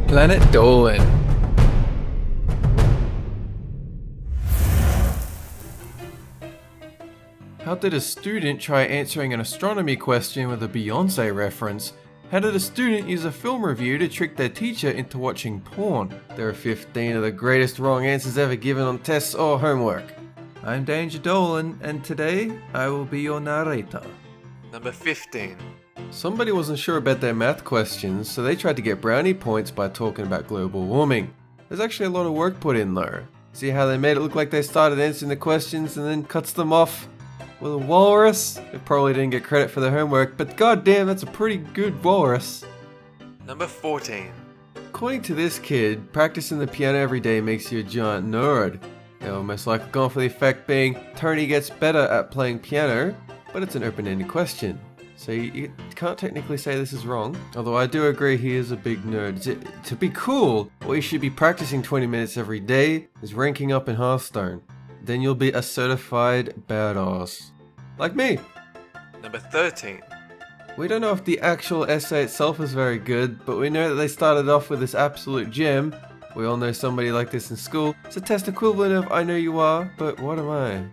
Planet Dolan. How did a student try answering an astronomy question with a Beyonce reference? How did a student use a film review to trick their teacher into watching porn? There are 15 of the greatest wrong answers ever given on tests or homework. I'm Danger Dolan, and today I will be your narrator. Number 15. Somebody wasn't sure about their math questions, so they tried to get brownie points by talking about global warming. There's actually a lot of work put in though. See how they made it look like they started answering the questions and then cuts them off with a walrus? They probably didn't get credit for their homework, but goddamn, that's a pretty good walrus. Number 14. According to this kid, practicing the piano every day makes you a giant nerd. They're almost likely gone for the effect being Tony gets better at playing piano, but it's an open-ended question. So you can't technically say this is wrong, although I do agree he is a big nerd. To be cool, what you should be practicing 20 minutes every day is ranking up in Hearthstone. Then you'll be a certified badass. Like me. Number 13. We don't know if the actual essay itself is very good, but we know that they started off with this absolute gem. We all know somebody like this in school. It's a test equivalent of I know you are, but what am I?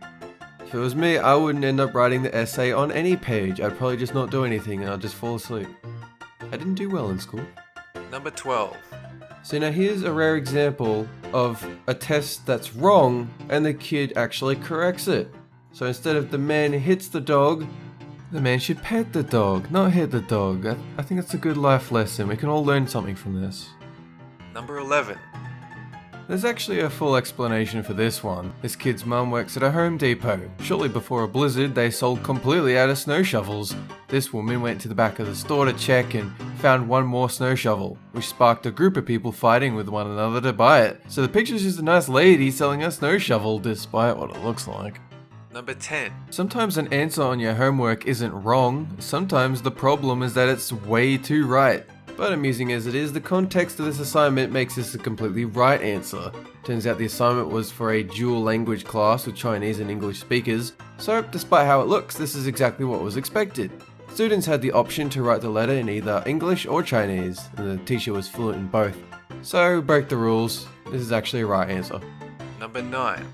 If it was me, I wouldn't end up writing the essay on any page. I'd probably just not do anything and I'd just fall asleep. I didn't do well in school. Number 12. So now here's a rare example of a test that's wrong and the kid actually corrects it. So instead of the man hits the dog, the man should pet the dog, not hit the dog. I think it's a good life lesson. We can all learn something from this. Number 11. There's actually a full explanation for this one. This kid's mum works at a Home Depot. Shortly before a blizzard, they sold completely out of snow shovels. This woman went to the back of the store to check and found one more snow shovel, which sparked a group of people fighting with one another to buy it. So the picture's just a nice lady selling a snow shovel despite what it looks like. Number 10. Sometimes an answer on your homework isn't wrong. Sometimes the problem is that it's way too right. But amusing as it is, the context of this assignment makes this a completely right answer. Turns out the assignment was for a dual language class with Chinese and English speakers, so despite how it looks, this is exactly what was expected. Students had the option to write the letter in either English or Chinese, and the teacher was fluent in both. So break the rules, this is actually a right answer. Number 9.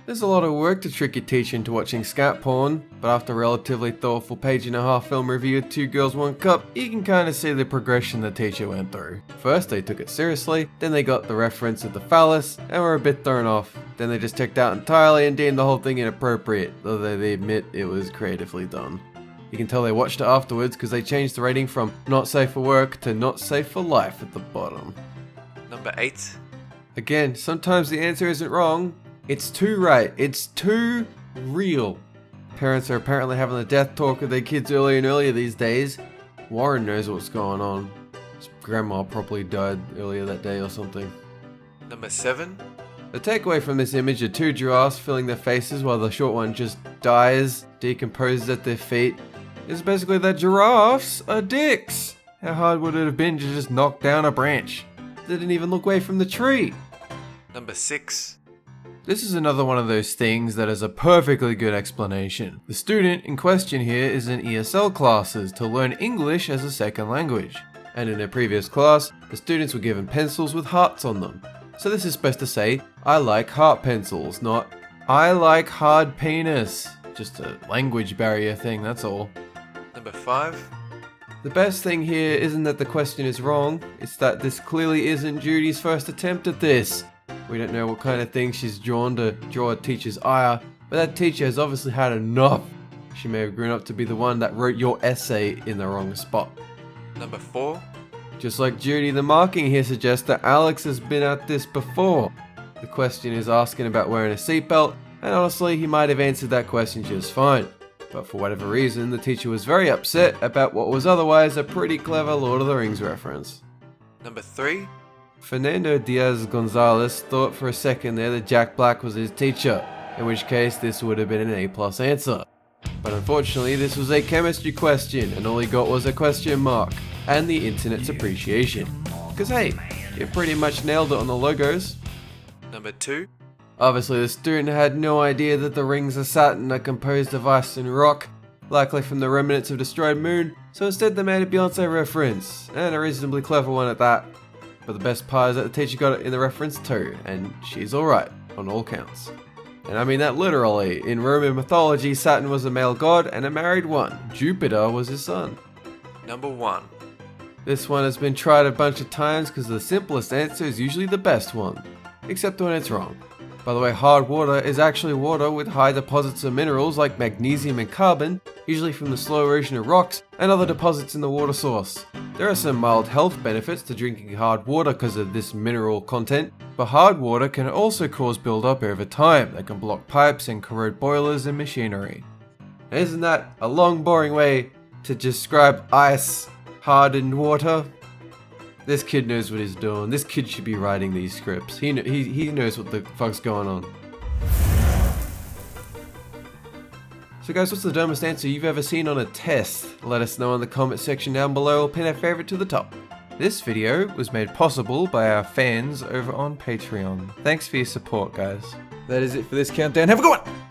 There's a lot of work to trick your teacher into watching scat porn, but after a relatively thoughtful page-and-a-half film review of Two Girls One Cup, you can kind of see the progression the teacher went through. First they took it seriously, then they got the reference of the phallus, and were a bit thrown off. Then they just checked out entirely and deemed the whole thing inappropriate, although they admit it was creatively done. You can tell they watched it afterwards because they changed the rating from not safe for work to not safe for life at the bottom. Number 8. Again, sometimes the answer isn't wrong. It's too right. It's too real. Parents are apparently having a death talk with their kids earlier and earlier these days. Warren knows what's going on. His grandma probably died earlier that day or something. Number 7. The takeaway from this image are two giraffes filling their faces while the short one just dies, decomposes at their feet, is basically that giraffes are dicks. How hard would it have been to just knock down a branch? They didn't even look away from the tree. Number 6. This is another one of those things that is a perfectly good explanation. The student in question here is in ESL classes to learn English as a second language. And in a previous class, the students were given pencils with hearts on them. So this is supposed to say, I like heart pencils, not I like hard penis. Just a language barrier thing, that's all. Number 5. The best thing here isn't that the question is wrong, it's that this clearly isn't Judy's first attempt at this. We don't know what kind of thing she's drawn to draw a teacher's ire, but that teacher has obviously had enough. She may have grown up to be the one that wrote your essay in the wrong spot. Number 4. Just like Judy, the marking here suggests that Alex has been at this before. The question is asking about wearing a seatbelt, and honestly, he might have answered that question just fine. But for whatever reason, the teacher was very upset about what was otherwise a pretty clever Lord of the Rings reference. Number 3. Fernando Diaz Gonzalez thought for a second there that Jack Black was his teacher, in which case this would have been an A+ answer. But unfortunately this was a chemistry question and all he got was a question mark and the internet's appreciation. Cause hey, you pretty much nailed it on the logos. Number 2. Obviously the student had no idea that the rings of Saturn are composed of ice and rock, likely from the remnants of destroyed moon, so instead they made a Beyonce reference, and a reasonably clever one at that. But the best part is that the teacher got it in the reference too, and she's alright on all counts. And I mean that literally. In Roman mythology, Saturn was a male god and a married one. Jupiter was his son. Number 1. This one has been tried a bunch of times because the simplest answer is usually the best one, except when it's wrong. By the way, hard water is actually water with high deposits of minerals like magnesium and carbon, usually from the slow erosion of rocks and other deposits in the water source. There are some mild health benefits to drinking hard water because of this mineral content, but hard water can also cause buildup over time that can block pipes and corrode boilers and machinery. And isn't that a long, boring way to describe ice hardened water? This kid knows what he's doing. This kid should be writing these scripts. He knows what the fuck's going on. So guys, what's the dumbest answer you've ever seen on a test? Let us know in the comment section down below or pin a favorite to the top. This video was made possible by our fans over on Patreon. Thanks for your support, guys. That is it for this countdown. Have a good one!